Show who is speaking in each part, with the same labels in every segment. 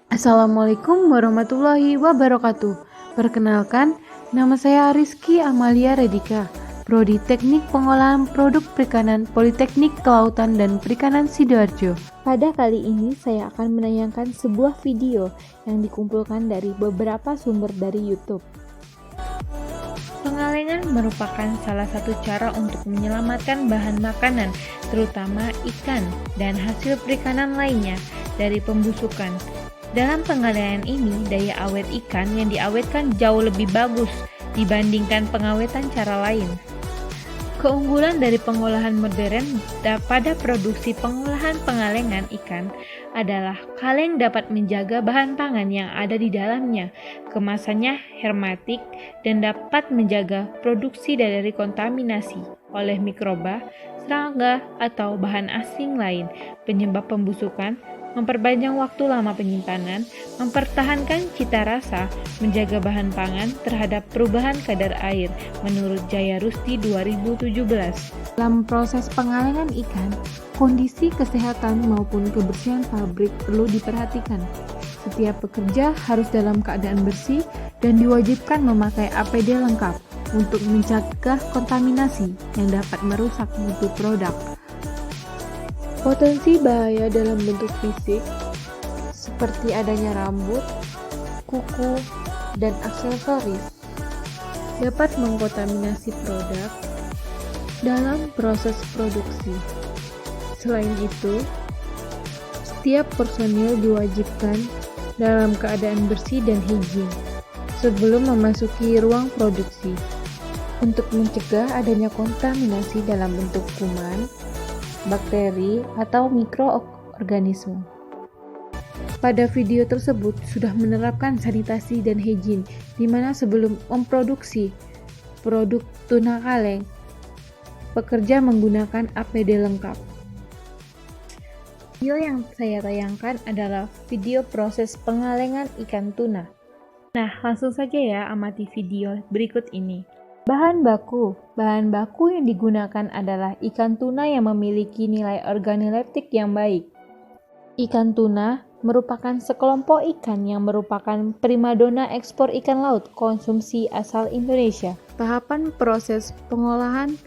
Speaker 1: Assalamualaikum warahmatullahi wabarakatuh. Perkenalkan, nama saya Rizky Amalia Redika, Prodi Teknik Pengolahan Produk Perikanan Politeknik Kelautan dan Perikanan Sidoarjo.
Speaker 2: Pada kali ini saya akan menayangkan sebuah video yang dikumpulkan dari beberapa sumber dari YouTube.
Speaker 3: Pengalengan merupakan salah satu cara untuk menyelamatkan bahan makanan, terutama ikan dan hasil perikanan lainnya, dari pembusukan. Dalam pengalengan ini, daya awet ikan yang diawetkan jauh lebih bagus dibandingkan pengawetan cara lain. Keunggulan dari pengolahan modern pada produksi pengolahan pengalengan ikan adalah kaleng dapat menjaga bahan pangan yang ada di dalamnya, kemasannya hermetik, dan dapat menjaga produksi dari kontaminasi oleh mikroba, serangga, atau bahan asing lain, penyebab pembusukan, memperpanjang waktu lama penyimpanan, mempertahankan cita rasa, menjaga bahan pangan terhadap perubahan kadar air, menurut Jaya Rusti 2017.
Speaker 1: Dalam proses pengalengan ikan, kondisi kesehatan maupun kebersihan pabrik perlu diperhatikan. Setiap pekerja harus dalam keadaan bersih dan diwajibkan memakai APD lengkap untuk mencegah kontaminasi yang dapat merusak mutu produk.
Speaker 2: Potensi bahaya dalam bentuk fisik seperti adanya rambut, kuku, dan aksesoris dapat mengkontaminasi produk dalam proses produksi. Selain itu, setiap personil diwajibkan dalam keadaan bersih dan higien sebelum memasuki ruang produksi untuk mencegah adanya kontaminasi dalam bentuk kuman, bakteri, atau mikroorganisme. Pada video tersebut sudah menerapkan sanitasi dan higien di mana sebelum memproduksi produk tuna kaleng, pekerja menggunakan APD lengkap.
Speaker 3: Video yang saya tayangkan adalah video proses pengalengan ikan tuna. Nah, langsung saja ya amati video berikut ini.
Speaker 2: Bahan baku yang digunakan adalah ikan tuna yang memiliki nilai organoleptik yang baik. Ikan tuna merupakan sekelompok ikan yang merupakan primadona ekspor ikan laut konsumsi asal Indonesia.
Speaker 1: Tahapan proses pengalengan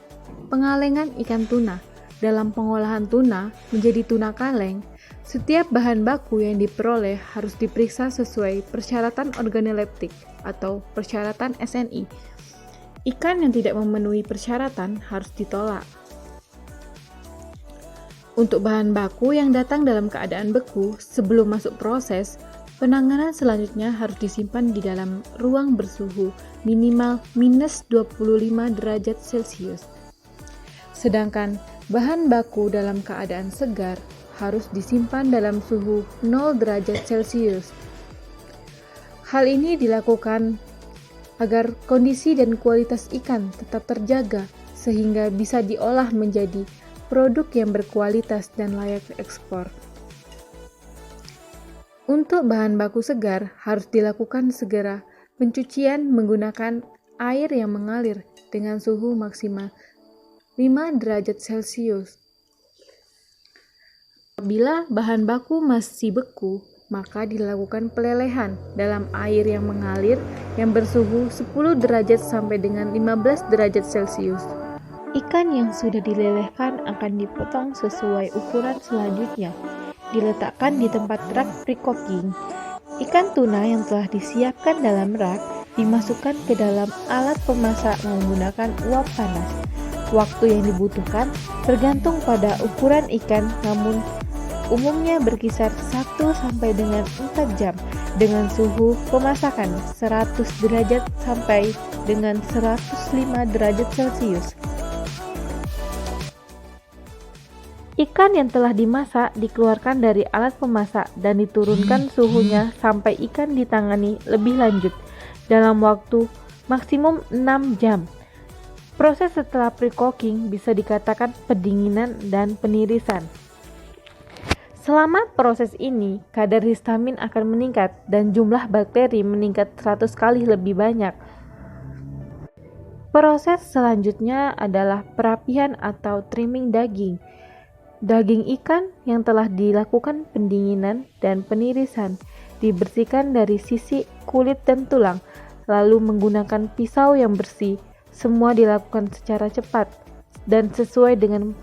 Speaker 1: ikan tuna. Dalam pengolahan tuna menjadi tuna kaleng, setiap bahan baku yang diperoleh harus diperiksa sesuai persyaratan organoleptik atau persyaratan SNI. Ikan yang tidak memenuhi persyaratan harus ditolak. Untuk bahan baku yang datang dalam keadaan beku sebelum masuk proses, penanganan selanjutnya harus disimpan di dalam ruang bersuhu minimal minus 25 derajat Celcius. Sedangkan bahan baku dalam keadaan segar harus disimpan dalam suhu 0 derajat Celcius. Hal ini dilakukan agar kondisi dan kualitas ikan tetap terjaga sehingga bisa diolah menjadi produk yang berkualitas dan layak ekspor. Untuk bahan baku segar harus dilakukan segera pencucian menggunakan air yang mengalir dengan suhu maksimal 5 derajat Celcius. Apabila bahan baku masih beku, maka dilakukan pelelehan dalam air yang mengalir yang bersuhu 10 derajat sampai dengan 15 derajat Celcius.
Speaker 2: Ikan yang sudah dilelehkan akan dipotong sesuai ukuran selanjutnya, diletakkan di tempat rak pre-cooking. Ikan tuna yang telah disiapkan dalam rak dimasukkan ke dalam alat pemasak menggunakan uap panas. Waktu yang dibutuhkan tergantung pada ukuran ikan, namun umumnya berkisar 1 sampai dengan 4 jam dengan suhu pemasakan 100 derajat sampai dengan 105 derajat Celcius. Ikan yang telah dimasak dikeluarkan dari alat pemasak dan diturunkan suhunya sampai ikan ditangani lebih lanjut dalam waktu maksimum 6 jam. Proses setelah pre-cooking bisa dikatakan pendinginan dan penirisan. Selama proses ini, kadar histamin akan meningkat dan jumlah bakteri meningkat 100 kali lebih banyak. Proses selanjutnya adalah perapihan atau trimming daging. Daging ikan yang telah dilakukan pendinginan dan penirisan dibersihkan dari sisi, kulit, dan tulang, lalu menggunakan pisau yang bersih. Semua dilakukan secara cepat dan sesuai dengan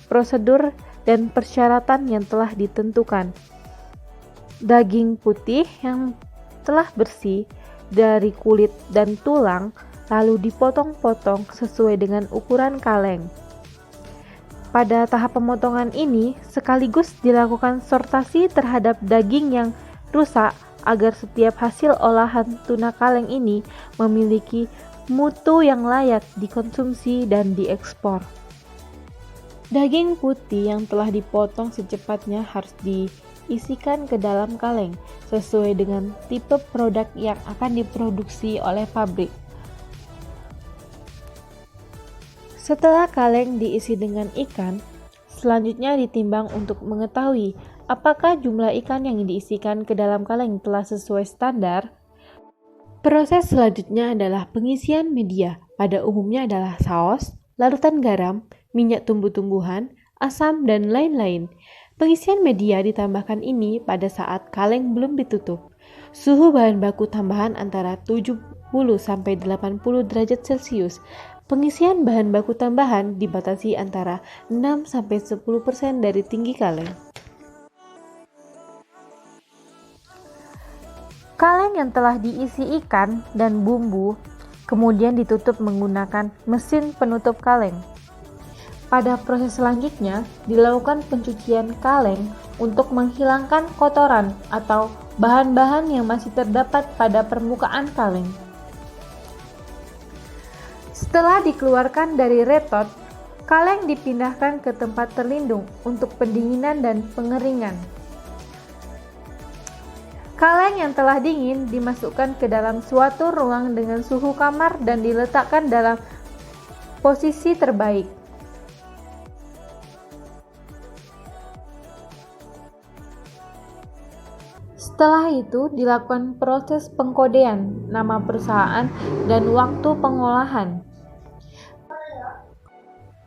Speaker 2: prosedur dan persyaratan yang telah ditentukan. Daging putih yang telah bersih dari kulit dan tulang lalu dipotong-potong sesuai dengan ukuran kaleng. Pada tahap pemotongan ini sekaligus dilakukan sortasi terhadap daging yang rusak agar setiap hasil olahan tuna kaleng ini memiliki mutu yang layak dikonsumsi dan diekspor. Daging putih yang telah dipotong secepatnya harus diisikan ke dalam kaleng sesuai dengan tipe produk yang akan diproduksi oleh pabrik. Setelah kaleng diisi dengan ikan, selanjutnya ditimbang untuk mengetahui apakah jumlah ikan yang diisikan ke dalam kaleng telah sesuai standar. Proses selanjutnya adalah pengisian media, pada umumnya adalah saus, larutan garam, minyak tumbuh-tumbuhan, asam, dan lain-lain. Pengisian media ditambahkan ini pada saat kaleng belum ditutup. Suhu bahan baku tambahan antara 70-80 derajat Celcius. Pengisian bahan baku tambahan dibatasi antara 6-10% dari tinggi kaleng. Kaleng yang telah diisi ikan dan bumbu kemudian ditutup menggunakan mesin penutup kaleng. Pada proses selanjutnya dilakukan pencucian kaleng untuk menghilangkan kotoran atau bahan-bahan yang masih terdapat pada permukaan kaleng. Setelah dikeluarkan dari retot, kaleng dipindahkan ke tempat terlindung untuk pendinginan dan pengeringan. Kaleng yang telah dingin dimasukkan ke dalam suatu ruang dengan suhu kamar dan diletakkan dalam posisi terbaik. Setelah itu dilakukan proses pengkodean nama perusahaan dan waktu pengolahan.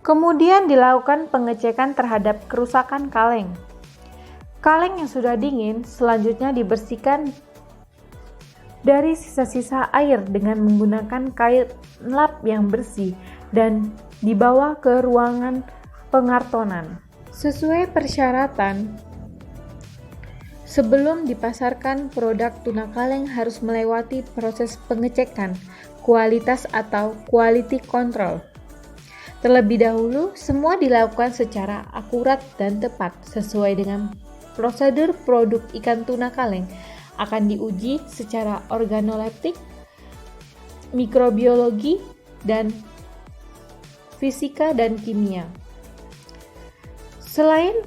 Speaker 2: Kemudian dilakukan pengecekan terhadap kerusakan kaleng. Kaleng yang sudah dingin selanjutnya dibersihkan dari sisa-sisa air dengan menggunakan kain lap yang bersih dan dibawa ke ruangan pengartonan. Sesuai persyaratan, sebelum dipasarkan, produk tuna kaleng harus melewati proses pengecekan kualitas atau quality control. Terlebih dahulu, semua dilakukan secara akurat dan tepat sesuai dengan prosedur produk ikan tuna kaleng. Akan diuji secara organoleptik, mikrobiologi, dan fisika dan kimia. Selain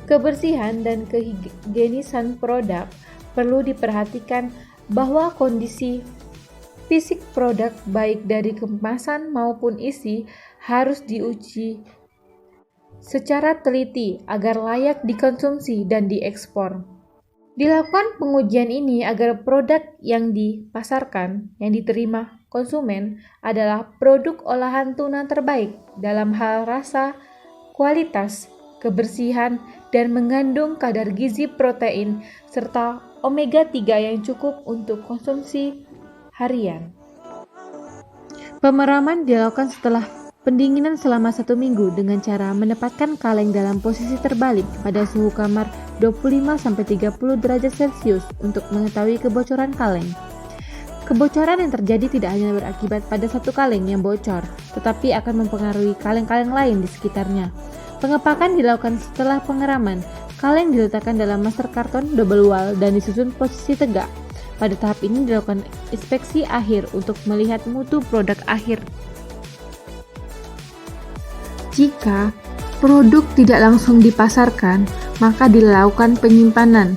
Speaker 2: kebersihan dan kehigienisan produk, perlu diperhatikan bahwa kondisi fisik produk baik dari kemasan maupun isi harus diuji secara teliti agar layak dikonsumsi dan diekspor. Dilakukan pengujian ini agar produk yang dipasarkan, yang diterima konsumen adalah produk olahan tuna terbaik dalam hal rasa, kualitas, kebersihan, dan mengandung kadar gizi protein serta omega 3 yang cukup untuk konsumsi harian. Pemeraman dilakukan setelah pendinginan selama 1 minggu dengan cara menempatkan kaleng dalam posisi terbalik pada suhu kamar 25-30 derajat Celcius untuk mengetahui kebocoran kaleng. Kebocoran yang terjadi tidak hanya berakibat pada satu kaleng yang bocor, tetapi akan mempengaruhi kaleng-kaleng lain di sekitarnya. Pengepakan dilakukan setelah pengeraman. Kaleng diletakkan dalam masker karton double wall dan disusun posisi tegak. Pada tahap ini dilakukan inspeksi akhir untuk melihat mutu produk akhir. Jika produk tidak langsung dipasarkan, maka dilakukan penyimpanan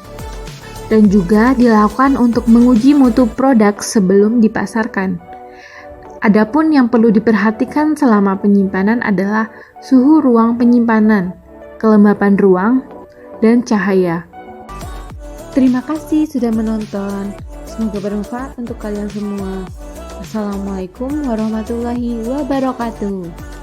Speaker 2: dan juga dilakukan untuk menguji mutu produk sebelum dipasarkan. Adapun yang perlu diperhatikan selama penyimpanan adalah suhu ruang penyimpanan, kelembapan ruang, dan cahaya. Terima kasih sudah menonton. Semoga bermanfaat untuk kalian semua.
Speaker 1: Assalamualaikum warahmatullahi wabarakatuh.